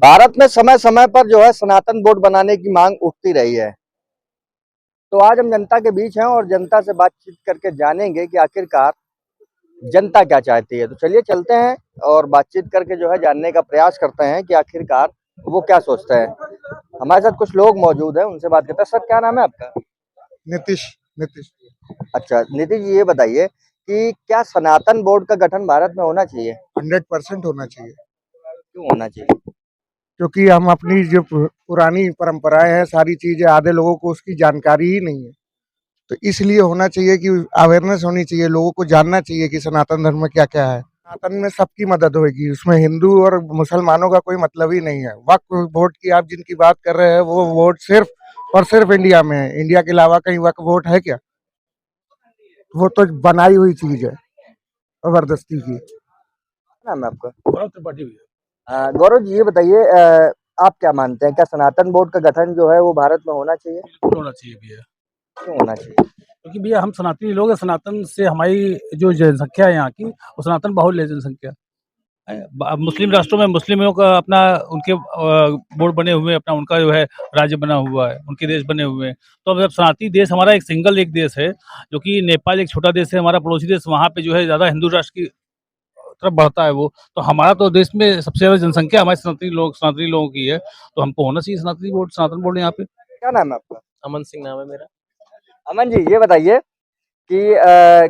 भारत में समय समय पर जो है सनातन बोर्ड बनाने की मांग उठती रही है। तो आज हम जनता के बीच हैं और जनता से बातचीत करके जानेंगे कि आखिरकार जनता क्या चाहती है। तो चलिए चलते हैं और बातचीत करके जो है जानने का प्रयास करते हैं कि आखिरकार वो क्या सोचते हैं। हमारे साथ कुछ लोग मौजूद हैं, उनसे बात करते हैं। सर, क्या नाम है आपका? नीतीश नीतीश अच्छा, नीतीश जी, ये बताइए कि क्या सनातन बोर्ड का गठन भारत में होना चाहिए? 100% होना चाहिए। क्यों होना चाहिए? क्योंकि हम अपनी जो पुरानी परंपराएं हैं, सारी चीजें आधे लोगों को उसकी जानकारी ही नहीं है। तो इसलिए होना चाहिए कि अवेयरनेस होनी चाहिए, लोगों को जानना चाहिए कि सनातन धर्म में क्या क्या है। सनातन में सबकी मदद होगी, उसमें हिंदू और मुसलमानों का कोई मतलब ही नहीं है। वक्फ बोर्ड की आप जिनकी बात कर रहे हैं, वो वोट सिर्फ और सिर्फ इंडिया में है। इंडिया के अलावा कहीं वक्फ वोट है क्या? वो तो बनाई हुई चीज है, जबरदस्ती की। क्या नाम है आपका? गौरव त्रिपाठी भैया। गौरव जी, ये बताइए, आप क्या मानते हैं, क्या सनातन बोर्ड का गठन जो है वो भारत में होना चाहिए? बिल्कुल होना चाहिए भैया, क्यों होना चाहिए? क्योंकि भैया हम सनातनी लोग हैं। सनातन से हमारी जो जनसंख्या है यहाँ की, वो सनातन बाहुल्य है जनसंख्या है। मुस्लिम राष्ट्रों में मुस्लिमों का अपना उनके बोर्ड बने हुए हैं, अपना उनका जो है राज्य बना हुआ है, उनके देश बने हुए हैं। तो अब जब सनातनी देश हमारा एक देश है, जो कि नेपाल एक छोटा देश है, हमारा पड़ोसी देश, वहाँ पे जो है ज़्यादा हिंदू राष्ट्र की तरफ बढ़ता है वो। तो हमारा तो देश में सबसे ज़्यादा जनसंख्या हमारे सनातनी लोगों की है, तो हमको होना चाहिए सनातन बोर्ड यहाँ पे। क्या नाम है आपका? अमन सिंह नाम है मेरा। अमन जी, ये बताइए कि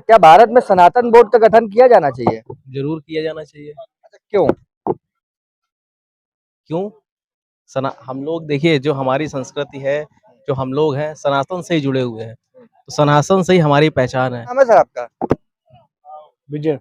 क्या भारत में सनातन बोर्ड का गठन किया जाना चाहिए? जरूर किया जाना चाहिए। अच्छा, क्यों? क्यों? सना हम लोग देखिए, जो हमारी संस्कृति है, जो हम लोग हैं, सनातन से ही जुड़े हुए हैं। तो सनातन से ही हमारी पहचान है। नाम है सर आपका? विजय।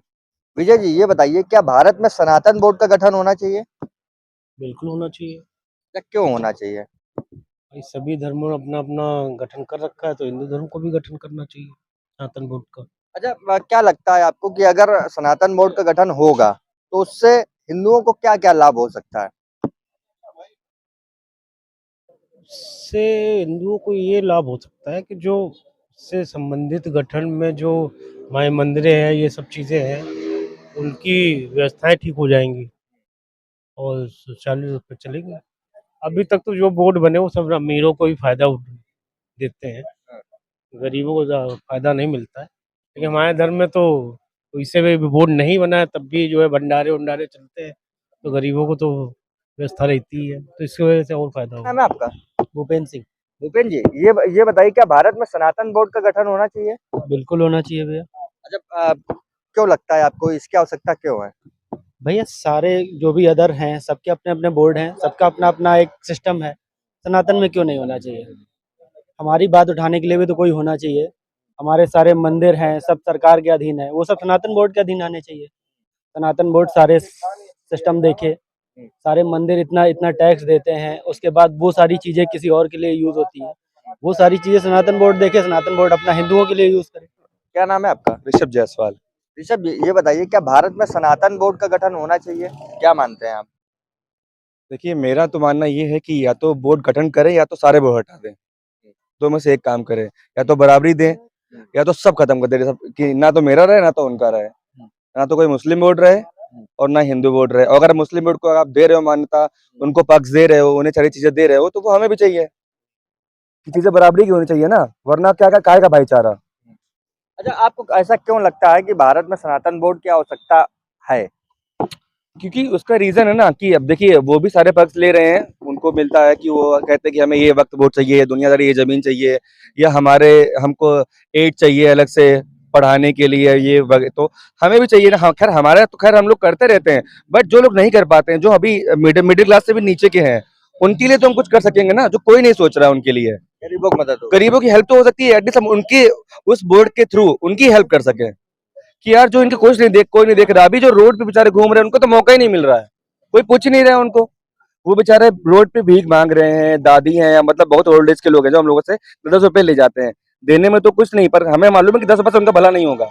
विजय जी, ये बताइए, क्या भारत में सनातन बोर्ड का गठन होना चाहिए? बिल्कुल होना चाहिए। या क्यों होना चाहिए? भाई सभी धर्मों ने अपना अपना गठन कर रखा है, तो हिंदू धर्म को भी गठन करना चाहिए सनातन बोर्ड का। अच्छा, क्या लगता है आपको कि अगर सनातन बोर्ड का गठन होगा तो उससे हिंदुओं को क्या क्या लाभ हो सकता है? से हिंदुओं को ये लाभ हो सकता है कि जो से संबंधित गठन में जो हमारे मंदिरें हैं, ये सब चीज़ें हैं, उनकी व्यवस्थाएं ठीक हो जाएंगी और सुचारू रूप से चलेंगी। अभी तक तो जो बोर्ड बने वो सब अमीरों को ही फायदा देते हैं, गरीबों को फायदा नहीं मिलता है। लेकिन हमारे धर्म में तो इससे भी बोर्ड नहीं बना है, तब भी जो है भंडारे उंडारे चलते हैं, तो गरीबों को तो व्यवस्था रहती है, तो इसकी वजह से और फायदा नाम होगा। है आपका? भूपेंद्र सिंह। भूपेन जी, ये बताइए, क्या भारत में सनातन बोर्ड का गठन होना चाहिए? बिल्कुल होना चाहिए भैया। अच्छा, क्यों लगता है आपको, इसकी आवश्यकता क्यों है? भैया सारे जो भी अदर हैं, सबके अपने अपने बोर्ड हैं, सबका अपना अपना एक सिस्टम है। सनातन में क्यों नहीं होना चाहिए? हमारी बात उठाने के लिए भी तो कोई होना चाहिए। हमारे सारे मंदिर हैं, सब सरकार के अधीन है, वो सब सनातन बोर्ड के अधीन आने चाहिए। सनातन बोर्ड सारे सिस्टम देखे, सारे मंदिर इतना इतना टैक्स देते हैं, उसके बाद वो सारी चीजें किसी और के लिए यूज होती है, वो सारी चीजें सनातन बोर्ड देखे, सनातन बोर्ड अपना हिंदुओं के लिए यूज करे। क्या नाम है आपका? ऋषभ जायसवाल। ऋषभ जी, ये बताइए, क्या भारत में सनातन बोर्ड का गठन होना चाहिए? क्या मानते हैं आप? देखिए, मेरा तो मानना ये है कि या तो बोर्ड गठन करें या तो सारे बोर्ड हटा दें। दो में से एक काम करें, या तो बराबरी दें या तो सब खत्म कर दें, सब कि ना तो मेरा रहे ना तो उनका रहे, ना तो कोई मुस्लिम बोर्ड रहे और ना हिंदू बोर्ड रहे। और अगर मुस्लिम बोर्ड को आप दे रहे हो मान्यता, उनको पक्ष दे रहे हो, उन्हें सारी चीजें दे रहे हो, तो वो हमें भी चाहिए कि चीजें बराबरी की होनी चाहिए ना, वरना क्या क्या काय का भाईचारा। अच्छा, आपको ऐसा क्यों लगता है कि भारत में सनातन बोर्ड की आवश्यकता है? क्योंकि उसका रीजन है ना कि अब देखिए, वो भी सारे पक्ष ले रहे हैं, उनको मिलता है कि वो कहते हैं कि हमें ये वक्त वोट चाहिए, दुनियादारी ये जमीन चाहिए, या हमको एड चाहिए अलग से पढ़ाने के लिए, तो हमें भी चाहिए ना। खैर हमारा तो खैर हम लोग करते रहते हैं, बट जो लोग नहीं कर पाते हैं, जो अभी मिडिल क्लास से भी नीचे के हैं, उनके लिए तो हम कुछ कर सकेंगे ना, जो कोई नहीं सोच रहा है उनके लिए। गरीबों की मदद हो। गरीबों की हेल्प तो हो सकती है, एटलीस्ट हम उनके उस बोर्ड के थ्रू उनकी हेल्प कर सके कि यार जो इनके कोई नहीं देख रहा, अभी जो रोड पे बेचारे घूम रहे हैं, उनको तो मौका ही नहीं मिल रहा है, कोई पूछ ही नहीं रहा है उनको। वो बेचारे रोड पे भीख मांग रहे हैं, दादी हैं, मतलब बहुत ओल्ड एज के लोग हैं, जो हम लोगों से 10 रुपए ले जाते हैं, देने में तो कुछ नहीं, पर हमें मालूम है कि 10 रुपए उनका भला नहीं होगा।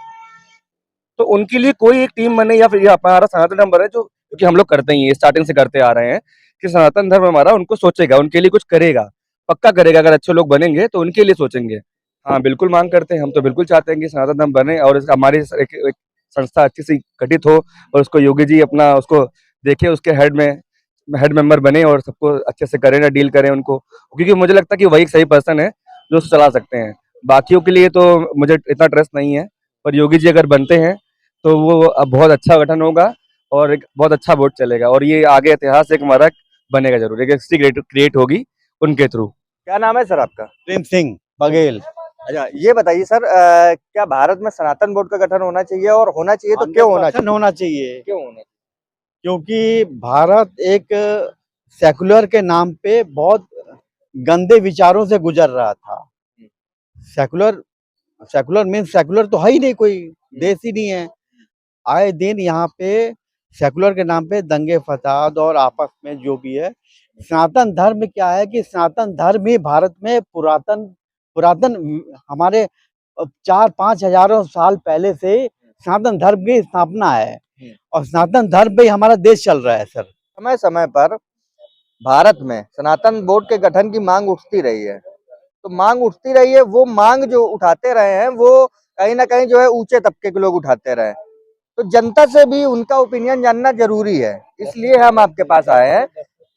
तो उनके लिए कोई एक टीम बने, या फिर ये हमारा सनातन धर्म बने, जो क्योंकि हम लोग करते ही हैं, स्टार्टिंग से करते आ रहे हैं, कि सनातन धर्म हमारा उनको सोचेगा, उनके लिए कुछ करेगा, पक्का करेगा। अगर अच्छे लोग बनेंगे तो उनके लिए सोचेंगे। हाँ, बिल्कुल मांग करते हैं, हम तो बिल्कुल चाहते हैं कि सनातन धर्म बने और हमारी एक संस्था अच्छी सी गठित हो, और उसको योगी जी अपना उसको देखे, उसके हेड में हेड मेंबर बने और सबको अच्छे से करें ना, डील करें उनको, क्योंकि मुझे लगता है कि वही एक सही पर्सन है जो उसे चला सकते हैं। बाकियों के लिए तो मुझे इतना ट्रस्ट नहीं है, पर योगी जी अगर बनते हैं तो वो अब बहुत अच्छा गठन होगा और एक बहुत अच्छा वोट चलेगा और ये आगे इतिहास एक हमारा बनेगा जरूर, एक हिस्ट्री क्रिएट होगी उनके थ्रू। क्या नाम है सर आपका? प्रेम सिंह बघेल। अच्छा, ये बताइए सर, क्या भारत में सनातन बोर्ड का गठन होना चाहिए, और होना चाहिए तो क्यों होना 100% चाहिए? होना चाहिए, क्यों होना क्योंकि भारत एक सेकुलर के नाम पे बहुत गंदे विचारों से गुजर रहा था। सेकुलर सेकुलर मीन्स सेकुलर तो है ही नहीं, कोई देश ही नहीं है। आए दिन यहाँ पे सेकुलर के नाम पे दंगे फसाद और आपस में जो भी है। सनातन धर्म क्या है कि सनातन धर्म ही भारत में पुरातन पुरातन हमारे 4-5 हजारों साल पहले से सनातन धर्म की स्थापना है और सनातन धर्म पे ही हमारा देश चल रहा है सर। समय समय पर भारत में सनातन बोर्ड के गठन की मांग उठती रही है, तो मांग उठती रही है, वो मांग जो उठाते रहे हैं वो कहीं ना कहीं जो है ऊंचे तबके के लोग उठाते रहे, तो जनता से भी उनका ओपिनियन जानना जरूरी है, इसलिए हम आपके पास आए हैं।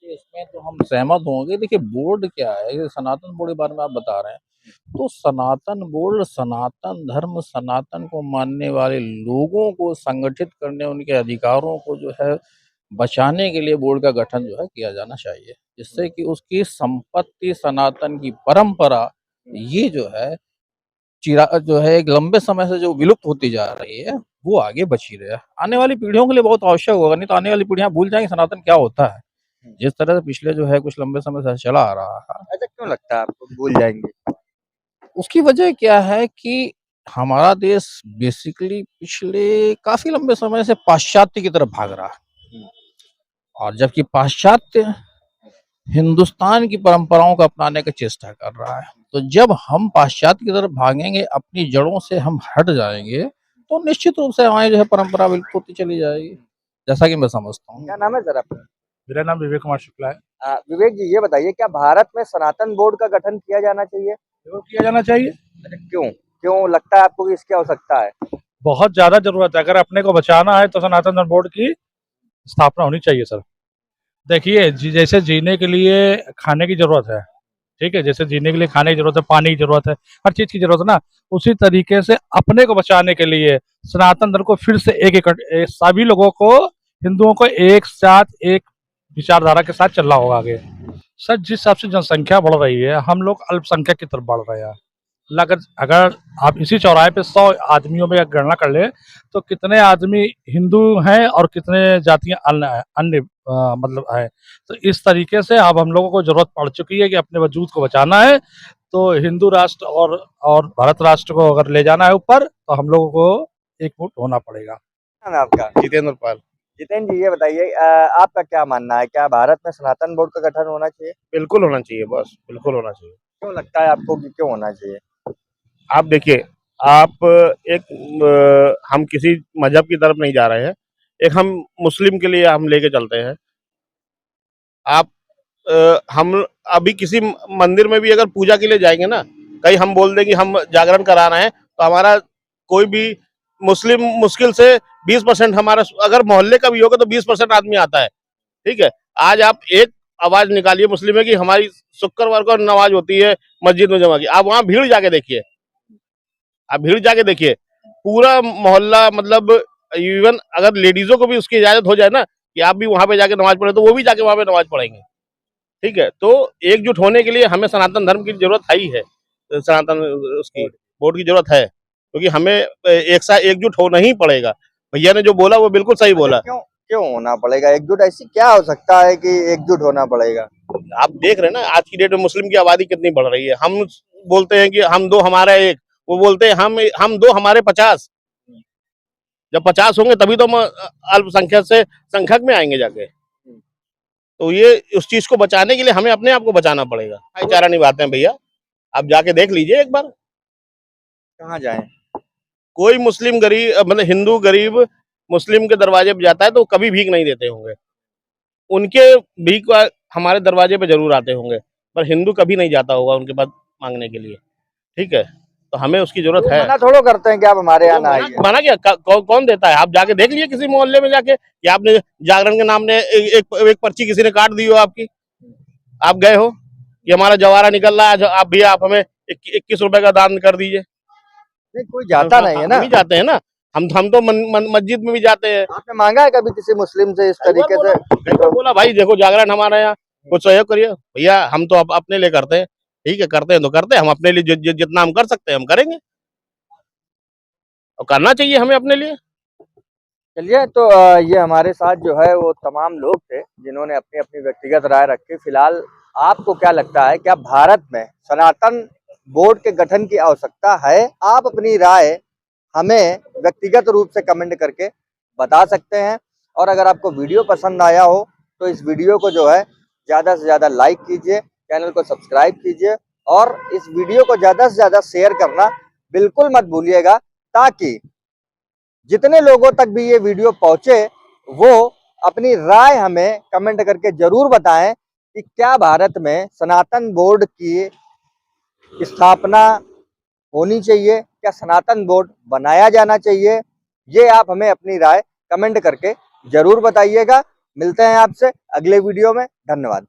इसमें तो हम सहमत होंगे। देखिए बोर्ड क्या है, ये सनातन बोर्ड के बारे में आप बता रहे हैं, तो सनातन बोर्ड सनातन धर्म सनातन को मानने वाले लोगों को संगठित करने, उनके अधिकारों को जो है बचाने के लिए बोर्ड का गठन जो है किया जाना चाहिए, जिससे कि उसकी संपत्ति सनातन की परंपरा ये जो है चिरा जो है एक लंबे समय से जो विलुप्त होती जा रही है वो आगे बची रहे। आने वाली पीढ़ियों के लिए बहुत आवश्यक होगा, नहीं तो आने वाली पीढ़ियां भूल जाएंगी सनातन क्या होता है। जिस तरह से पिछले जो है कुछ लंबे समय से चला आ रहा है, ऐसा क्यों लगता है आपको भूल जाएंगे? उसकी वजह क्या है कि हमारा देश बेसिकली पिछले काफी लंबे समय से पाश्चात्य की तरफ भाग रहा है, और जबकि पाश्चात्य हिंदुस्तान की परंपराओं को अपनाने की चेष्टा कर रहा है, तो जब हम पाश्चात्य की तरफ भागेंगे, अपनी जड़ों से हम हट जाएंगे, तो निश्चित रूप से हमारी जो है परंपरा विलुप्त होती चली जाएगी, जैसा कि मैं समझता हूँ। क्या नाम है सर आपका? मेरा नाम विवेक कुमार शुक्ला है। विवेक जी, ये बताइए, क्या भारत में सनातन बोर्ड का गठन किया जाना चाहिए? जरूर किया जाना चाहिए, अच्छा, क्यों क्यों लगता है आपको कि इसकी आवश्यकता है? बहुत ज्यादा जरूरत है। अगर अपने को बचाना है तो सनातन धर्म बोर्ड की स्थापना होनी चाहिए सर। देखिए जैसे जीने के लिए खाने की जरूरत है, ठीक है, जैसे जीने के लिए खाने की जरूरत है, पानी की जरूरत है, हर चीज की जरूरत है ना, उसी तरीके से अपने को बचाने के लिए सनातन धर्म को फिर से सभी लोगों को, हिंदुओं को एक साथ एक विचारधारा के साथ चलना होगा आगे। सर जिस हिसाब से जनसंख्या बढ़ रही है, हम लोग अल्पसंख्यक की तरफ बढ़ रहे हैं। अगर अगर आप इसी चौराहे पे 100 आदमियों में गणना कर ले तो कितने आदमी हिंदू हैं और कितने जातियां अन्य मतलब है। तो इस तरीके से अब हम लोगों को जरूरत पड़ चुकी है कि अपने वजूद को बचाना है, तो हिंदू राष्ट्र और भारत राष्ट्र को अगर ले जाना है ऊपर, तो हम लोगों को एकजुट होना पड़ेगा। क्या नाम है आपका? जितेंद्र पाल। जितेंद्र जी, ये बताइए, आपका क्या मानना है, क्या भारत में सनातन बोर्ड का गठन होना चाहिए? बिल्कुल होना चाहिए, बस बिल्कुल होना चाहिए। क्यों लगता है आपको कि क्यों होना चाहिए? आप देखिए, आप हम किसी मजहब की तरफ नहीं जा रहे हैं, एक हम मुस्लिम के लिए हम लेके चलते हैं। आप हम अभी किसी मंदिर में भी अगर पूजा के लिए जाएंगे ना, कहीं हम बोल दें कि हम जागरण करा रहे हैं, तो हमारा कोई भी मुस्लिम मुश्किल से 20% हमारा, अगर मोहल्ले का भी होगा तो 20% आदमी आता है। ठीक है, आज आप एक आवाज निकालिए मुस्लिम में कि हमारी शुक्रवार को नमाज होती है मस्जिद में जमा की, आप वहां भीड़ जाके देखिए, आप भीड़ जाके देखिए, पूरा मोहल्ला, मतलब इवन अगर लेडीजों को भी उसकी इजाजत हो जाए ना कि आप भी वहां पे जाके नमाज पढ़े, तो वो भी जाके वहां पे नमाज पढ़ेंगे। ठीक है, तो एकजुट होने के लिए हमें सनातन धर्म की जरूरत है ही है, सनातन उसकी बोर्ड की जरूरत है, क्योंकि हमें एक साथ एकजुट होना ही पड़ेगा। भैया ने जो बोला वो बिल्कुल सही बोला। क्यों क्यों होना पड़ेगा एकजुट? ऐसी क्या हो सकता है कि एकजुट होना पड़ेगा? आप देख रहे हैं ना आज की डेट में मुस्लिम की आबादी कितनी बढ़ रही है। हम बोलते हैं कि हम दो हमारा एक, वो बोलते हैं हम दो हमारे 50। जब 50 होंगे तभी तो हम अल्पसंख्यक से संख्यक में आएंगे जाके। तो ये उस चीज को बचाने के लिए हमें अपने आप को बचाना पड़ेगा। भाईचारा निभाते हैं भैया, आप जाके देख लीजिए एक बार। कहाँ जाएं? कोई मुस्लिम गरीब, मतलब हिंदू गरीब मुस्लिम के दरवाजे पे जाता है तो कभी भीख नहीं देते होंगे, उनके भीख हमारे दरवाजे पे जरूर आते होंगे, पर हिंदू कभी नहीं जाता होगा उनके पास मांगने के लिए। ठीक है, तो हमें उसकी जरूरत तो है। मना थोड़ो करते हैं कि आप हमारे यहाँ ना आइए। मना क्या कौन देता है? आप जाके देख लीजिए किसी मोहल्ले में जाके, कि आपने जागरण के नाम ने एक पर्ची किसी ने काट दी हो आपकी, आप गए हो कि हमारा जवारा निकल रहा है, आप भैया आप हमें 21 रुपए का दान कर दीजिए। नहीं, कोई जाता नहीं है ना। हम ही जाते हैं ना, हम तो मस्जिद में भी जाते हैं। आपने मांगा है कभी किसी मुस्लिम से इस तरीके से? कई बार बोला भाई देखो जागरण हमारे यहाँ, कुछ सहयोग करिए भैया, हम तो अपने लिए करते हैं। ठीक है, करते हैं तो करते हैं, हम अपने लिए जितना हम कर सकते हैं हम करेंगे, और करना चाहिए हमें अपने लिए। चलिए, तो ये हमारे साथ जो है वो तमाम लोग थे जिन्होंने अपनी अपनी व्यक्तिगत राय रखी। फिलहाल आपको क्या लगता है, क्या भारत में सनातन बोर्ड के गठन की आवश्यकता है? आप अपनी राय हमें व्यक्तिगत रूप से कमेंट करके बता सकते हैं। और अगर आपको वीडियो पसंद आया हो तो इस वीडियो को जो है ज़्यादा से ज़्यादा लाइक कीजिए, चैनल को सब्सक्राइब कीजिए और इस वीडियो को ज़्यादा से ज़्यादा शेयर करना बिल्कुल मत भूलिएगा, ताकि जितने लोगों तक भी ये वीडियो पहुंचे वो अपनी राय हमें कमेंट करके जरूर बताएं कि क्या भारत में सनातन बोर्ड की स्थापना होनी चाहिए, क्या सनातन बोर्ड बनाया जाना चाहिए। ये आप हमें अपनी राय कमेंट करके जरूर बताइएगा। मिलते हैं आपसे अगले वीडियो में। धन्यवाद।